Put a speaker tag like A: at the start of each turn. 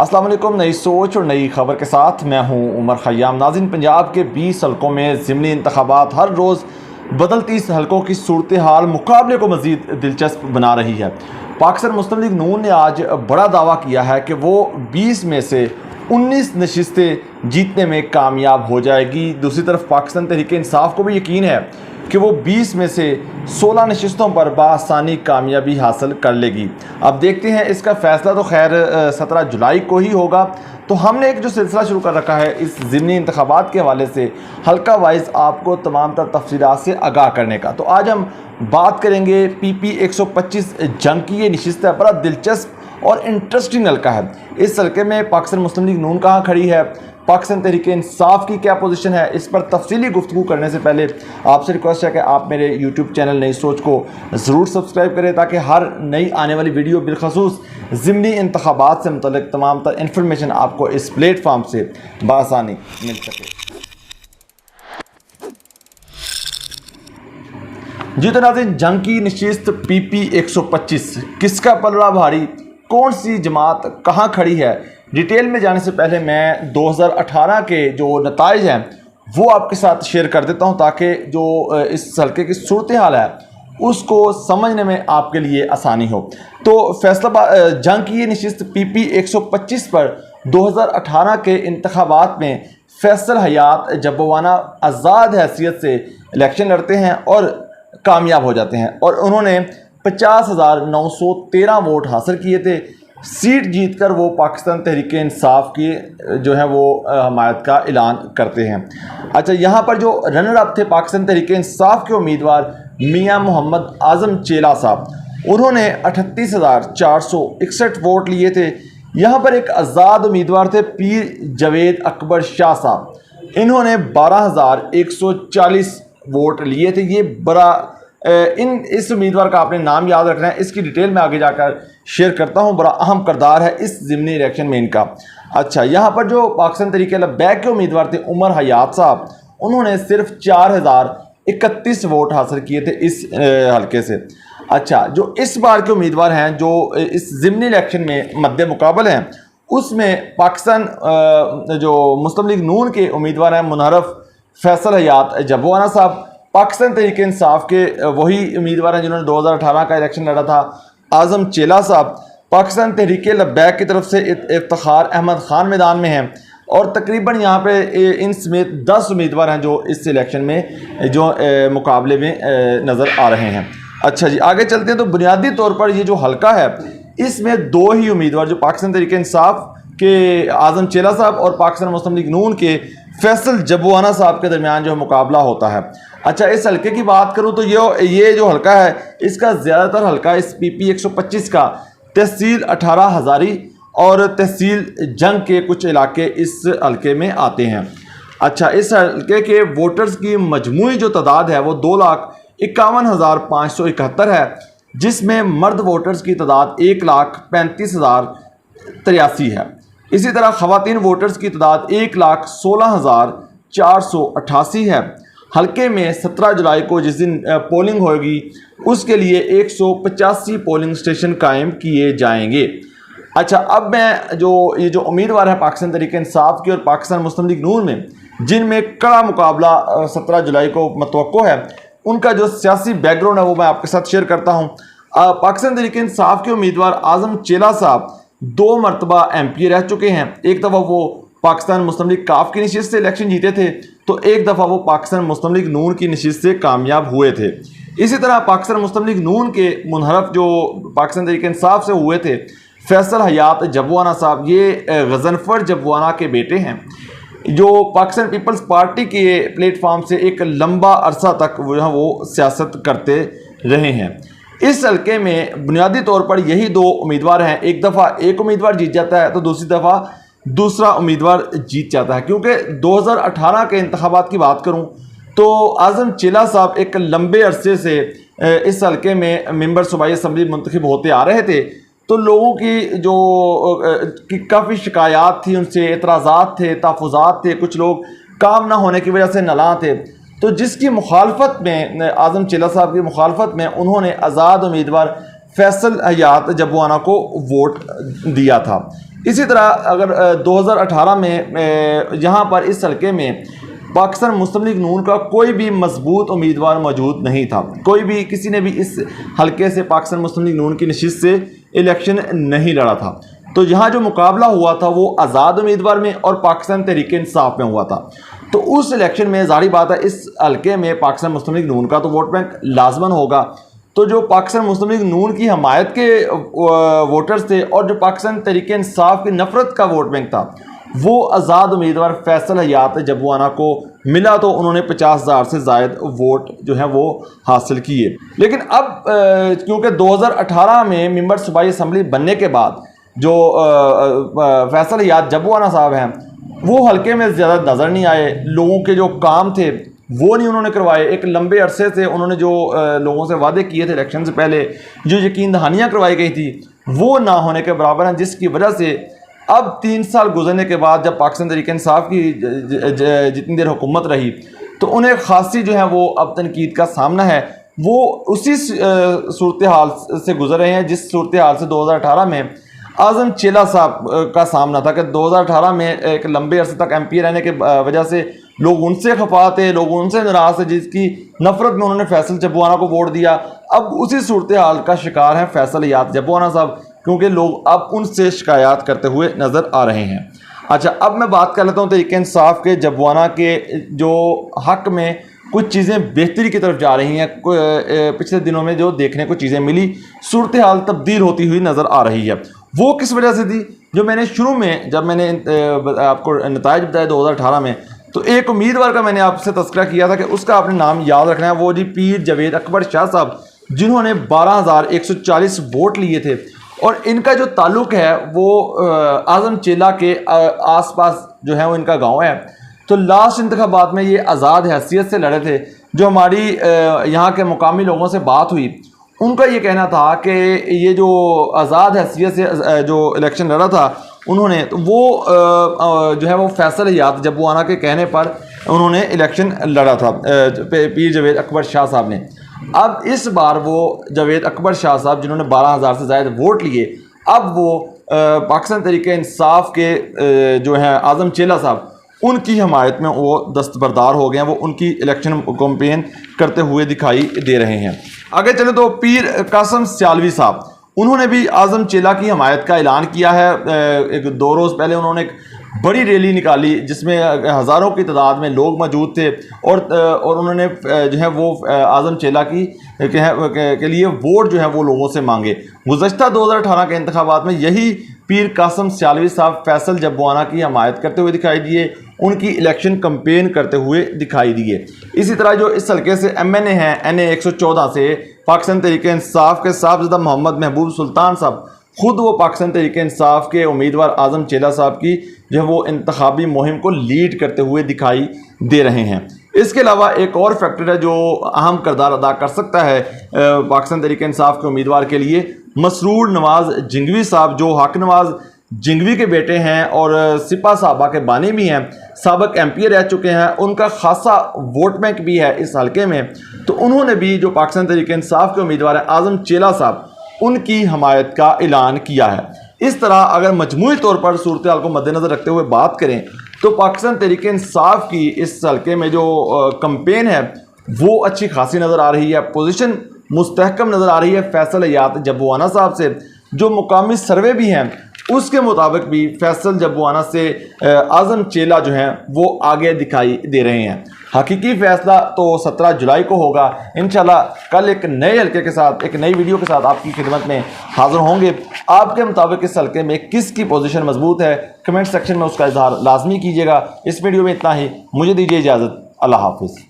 A: अस्सलाम वालेकुम। नई सोच और नई खबर के साथ मैं हूं उमर खयाम। नाज़रीन, पंजाब के 20 हलकों में ज़िमनी इंतखाबात हर रोज़ बदलती इस हलकों की सूरत हाल मुकाबले को मज़ीद दिलचस्प बना रही है। पाकिस्तान मुस्लिम लीग नून ने आज बड़ा दावा किया है कि वो 20 में से 19 नशिस्तें जीतने में कामयाब हो जाएगी। दूसरी तरफ पाकिस्तान तहरीक इंसाफ को भी यकीन है कि वो 20 में से 16 नशिस्तों पर बआसानी कामयाबी हासिल कर लेगी। अब देखते हैं, इसका फ़ैसला तो खैर 17 जुलाई को ही होगा। तो हमने एक जो सिलसिला शुरू कर रखा है इस ज़िमनी इंतखाबात के हवाले से हल्का वाइज आपको तमाम तर तफसीलात से आगाह करने का। तो आज हम बात करेंगे PP 125 जंग की। ये नशिस्त है, बड़ा दिलचस्प और इंटरेस्टिंग हल्का है। इस हल्के में पाकिस्तान मुस्लिम लीग नून कहाँ खड़ी है, पाकिस्तान तहरीक इंसाफ की क्या पोजीशन है, इस पर तफसीली गुफ्तगू करने से पहले आपसे रिक्वेस्ट है कि आप मेरे YouTube चैनल नई सोच को ज़रूर सब्सक्राइब करें ताकि हर नई आने वाली वीडियो बिलखसूस ज़िमनी इंतखाबात से मुतल्लिक़ तमाम तर इंफॉर्मेशन आपको इस प्लेटफॉर्म से बआसानी मिल सके। जी तो नाज़रीन, जंग की नशिस्त PP 125 किसका पलड़ा भारी, कौन सी जमात कहाँ खड़ी है, डिटेल में जाने से पहले मैं 2018 के जो नताइज हैं वो आपके साथ शेयर कर देता हूं ताकि जो इस हल्के की सूरत हाल है उसको समझने में आपके लिए आसानी हो। तो फैसला जंग की ये नशिस्त PP 125 पर 2018 के इंतखाबात में फैसल हयात जब्बाना आज़ाद हैसियत से इलेक्शन लड़ते हैं और कामयाब हो जाते हैं और उन्होंने 50,913 वोट हासिल किए थे। सीट जीतकर वो पाकिस्तान तहरीक इंसाफ की जो है वो हमायत का ऐलान करते हैं। अच्छा, यहाँ पर जो रनर अप थे पाकिस्तान तहरीक इंसाफ के उम्मीदवार मियां मोहम्मद आज़म चेला साहब, उन्होंने 38,461 वोट लिए थे। यहाँ पर एक आज़ाद उम्मीदवार थे पीर जवेद अकबर शाह साहब, इन्होंने 12,140 वोट लिए थे। ये बड़ा इस उम्मीदवार का आपने नाम याद रखना है, इसकी डिटेल में आगे जाकर शेयर करता हूं। बड़ा अहम किरदार है इस ज़िमनी इलेक्शन में इनका। अच्छा, यहाँ पर जो पाकिस्तान तहरीक लब्बैक के उम्मीदवार थे उमर हयात साहब, उन्होंने सिर्फ 4,031 वोट हासिल किए थे इस हल्के से। अच्छा, जो इस बार के उम्मीदवार हैं जो इस ज़िमनी इलेक्शन में मद्दे मुकाबल हैं, उसमें पाकिस्तान जो मुस्लिम लीग नून के उम्मीदवार हैं मुनहरफ फैसल हयात जब्बाना साहब, पाकिस्तान तहरीक इंसाफ के वही उम्मीदवार हैं जिन्होंने 2018 का इलेक्शन लड़ा था आज़म चेला साहब, पाकिस्तान तहरीक लब्बैक की तरफ से इफ्तिखार अहमद ख़ान मैदान में हैं और तकरीबन यहाँ पे इन समेत 10 उम्मीदवार हैं जो इस इलेक्शन में जो मुकाबले में नज़र आ रहे हैं। अच्छा जी, आगे चलते हैं। तो बुनियादी तौर पर ये जो हल्का है इसमें 2 ही उम्मीदवार जो पाकिस्तान तहरीक इंसाफ के आज़म चेला साहब और पाकिस्तान मुस्लिम लीग नून के फैसल जब्बाना साहब के दरमियान जो मुकाबला होता है। अच्छा, इस हल्के की बात करूं तो ये जो हल्का है इसका ज़्यादातर हल्का इस PP 125 का तहसील 18 हज़ारी और तहसील जंग के कुछ इलाके इस हल्के में आते हैं। अच्छा, इस हल्के के वोटर्स की मजमूई जो तादाद है वो 2,51,571 है, जिसमें मर्द वोटर्स की तादाद 1,35,083 है। इसी तरह ख़वातीन वोटर्स की तादाद 1,16,488 है। हल्के में 17 जुलाई को जिस दिन पोलिंग होगी उसके लिए 185 पोलिंग स्टेशन कायम किए जाएंगे। अच्छा, अब मैं ये जो उम्मीदवार है पाकिस्तान तहरीक इंसाफ की और पाकिस्तान मुस्लिम लीग नून में जिनमें कड़ा मुकाबला 17 जुलाई को मतवक्को है, उनका जो सियासी बैकग्राउंड है वो मैं आपके साथ शेयर करता हूँ। पाकिस्तान तहरीक इंसाफ के उम्मीदवार आज़म चेला साहब 2 मरतबा MP रह चुके हैं। एक दफ़ा वो पाकिस्तान मुस्लिम लीग काफ की नशिस्त से इलेक्शन जीते थे, तो एक दफ़ा वो पाकिस्तान मुस्लिम लीग नून की नशिस्त से कामयाब हुए थे। इसी तरह पाकिस्तान मुस्लिम लीग नून के मुनहरफ जो पाकिस्तान तहरीक इंसाफ से हुए थे फैसल हयात जब्बाना साहब, ये गज़नफर जब्बाना के बेटे हैं जो पाकिस्तान पीपल्स पार्टी के प्लेटफॉर्म से एक लंबा अरसा तक वो सियासत करते रहे हैं। इस हल्के में बुनियादी तौर पर यही 2 उम्मीदवार हैं। एक दफ़ा एक उम्मीदवार जीत जाता है तो दूसरी दफ़ा दूसरा उम्मीदवार जीत जाता है। क्योंकि 2018 के इंतखाबात की बात करूं तो आज़म चेला साहब एक लंबे अरसे से इस हल्के में मेंबर सूबाई असम्बली मुंतखब होते आ रहे थे, तो लोगों की जो काफ़ी शिकायत थी, उनसे एतराज़ात थे, तहफ़्फ़ुज़ात थे, कुछ लोग काम ना होने की वजह से नालां थे। तो जिसकी मुखालफत में आज़म चेला साहब की मुखालफत में उन्होंने आज़ाद उम्मीदवार फैसल हयात जब्बाना को वोट दिया था। इसी तरह अगर 2018 में यहाँ पर इस हल्के में पाकिस्तान मुस्लिम लीग नून का कोई भी मजबूत उम्मीदवार मौजूद नहीं था, कोई भी किसी ने भी इस हल्के से पाकिस्तान मुस्लिम लीग नून की नशिस्त से इलेक्शन नहीं लड़ा था। तो यहाँ जो मुकाबला हुआ था वो आज़ाद उम्मीदवार में और पाकिस्तान तहरीक इंसाफ में हुआ था। तो उस इलेक्शन में ज़ाहिर बात है इस हल्के में पाकिस्तान मुस्लिम लीग नून का तो वोट बैंक लाजमन होगा। तो जो पाकिस्तान मुस्लिम लीग नून की हमायत के वोटर्स थे और जो पाकिस्तान तहरीक इंसाफ की नफरत का वोट बैंक था वो आज़ाद उम्मीदवार फैसल हयात जबुआना को मिला। तो उन्होंने 50,000 से ज़ायद वोट जो है वो हासिल किए। लेकिन अब क्योंकि 2018 में मेंबर सूबाई असम्बली बनने के बाद जो फैसल हयात जबुआना साहब हैं वो हल्के में ज़्यादा नज़र नहीं आए। लोगों के जो काम थे वो नहीं उन्होंने करवाए। एक लंबे अरसे से उन्होंने जो लोगों से वादे किए थे इलेक्शन से पहले, जो यकीन दहानियाँ करवाई गई थी वो ना होने के बराबर हैं, जिसकी वजह से अब 3 साल गुजरने के बाद जब पाकिस्तान तहरीक इंसाफ की जितनी देर हुकूमत रही तो उन्हें खासी जो है वो अब तनकीद का सामना है। वो उसी सूरत हाल से गुजर रहे हैं जिस सूरत हाल से 2018 में आज़म चेला साहब का सामना था कि 2018 में एक लंबे अरसे तक MP रहने के वजह से लोग उनसे खफा थे, लोग उनसे नाराज़ थे, जिसकी नफरत में उन्होंने फैसल जबुआना को वोट दिया। अब उसी सूरत हाल का शिकार है फैसल हयात जबुआना साहब, क्योंकि लोग अब उनसे शिकायत करते हुए नज़र आ रहे हैं। अच्छा, अब मैं बात कर लेता हूँ तहरीक इंसाफ के जबुआना के जो हक़ में कुछ चीज़ें बेहतरी की तरफ जा रही हैं। पिछले दिनों में जो देखने को चीज़ें मिली, सूरत हाल तब्दील होती हुई नज़र आ रही है। वो किस वजह से थी? जो मैंने शुरू में जब मैंने आपको नताइज बताया 2018 में, तो एक उम्मीदवार का मैंने आपसे तस्करा किया था कि उसका आपने नाम याद रखना है, वो जी पीर जावेद अकबर शाह साहब, जिन्होंने 12,140 वोट लिए थे। और इनका जो ताल्लुक़ है वो आज़म चेला के आसपास जो है वो इनका गांव है। तो लास्ट इंतखाबात में ये आज़ाद हैसियत से लड़े थे। जो हमारी यहाँ के मुकामी लोगों से बात हुई, उनका ये कहना था कि ये जो आज़ाद हैसियत से जो इलेक्शन लड़ा था उन्होंने, तो वो जो है वो फैसल हयात जबुआना के कहने पर उन्होंने इलेक्शन लड़ा था, पीर जावेद अकबर शाह साहब ने। अब इस बार वो जावेद अकबर शाह साहब जिन्होंने 12,000 से ज़्यादा वोट लिए, अब वो पाकिस्तान तहरीक इंसाफ के जो हैं आज़म चेला साहब, उनकी हमायत में वो दस्तबरदार हो गए हैं। वो उनकी इलेक्शन कैंपेन करते हुए दिखाई दे रहे हैं। आगे चले तो पीर कासम सियालवी साहब, उन्होंने भी आज़म चेला की हमायत का ऐलान किया है। एक 2 रोज़ पहले उन्होंने एक बड़ी रैली निकाली जिसमें हज़ारों की तादाद में लोग मौजूद थे और उन्होंने जो है वो आज़म चेला की के लिए वोट जो है वो लोगों से मांगे। गुज़श्ता 2018 के इंतखाबात में यही पीर कासम सियालवी साहब फैसल जबुआना की हमायत करते हुए दिखाई दिए, उनकी इलेक्शन कैंपेन करते हुए दिखाई दिए। इसी तरह जो इस हल्के से MNA हैं NA 114 से पाकिस्तान तहरीक इंसाफ के साहबज़ादा मोहम्मद महबूब सुल्तान साहब, खुद वो पाकिस्तान तहरीक इंसाफ के उम्मीदवार आज़म चेला साहब की जो है वो इंतखाबी मुहिम को लीड करते हुए दिखाई दे रहे हैं। इसके अलावा एक और फैक्टर है जो अहम किरदार अदा कर सकता है पाकिस्तान तहरीक इंसाफ के उम्मीदवार के लिए, मसरूर नवाज़ जिंगवी साहब, जो हक नवाज़ जिंगवी के बेटे हैं और सिपा साहबा के बानी भी हैं, साबिक MP रह चुके हैं, उनका खासा वोट बैंक भी है इस हल्के में। तो उन्होंने भी जो पाकिस्तान तहरीक इंसाफ के उम्मीदवार हैं आज़म चेला साहब, उनकी हमायत का ऐलान किया है। इस तरह अगर मजमूई तौर पर सूरत हाल को मद्देनज़र रखते हुए बात करें तो पाकिस्तान तहरीक इंसाफ की इस हल्के में जो कैंपेन है वो अच्छी खासी नज़र आ रही है, पोजीशन मुस्तहकम नज़र आ रही है फैसल हयात जबुआना साहब से। जो मुकामी सर्वे भी हैं उसके मुताबिक भी फैसल जबुआना से आज़म चेला जो हैं वो आगे दिखाई दे रहे हैं। हकीकी फ़ैसला तो 17 जुलाई को होगा। इंशाल्लाह कल एक नए हल्के के साथ, एक नई वीडियो के साथ आपकी खिदमत में हाज़िर होंगे। आपके मुताबिक इस हल्के में किसकी पोजीशन मजबूत है, कमेंट सेक्शन में उसका इजहार लाजमी कीजिएगा। इस वीडियो में इतना ही, मुझे दीजिए इजाज़त। अल्लाह हाफिज़।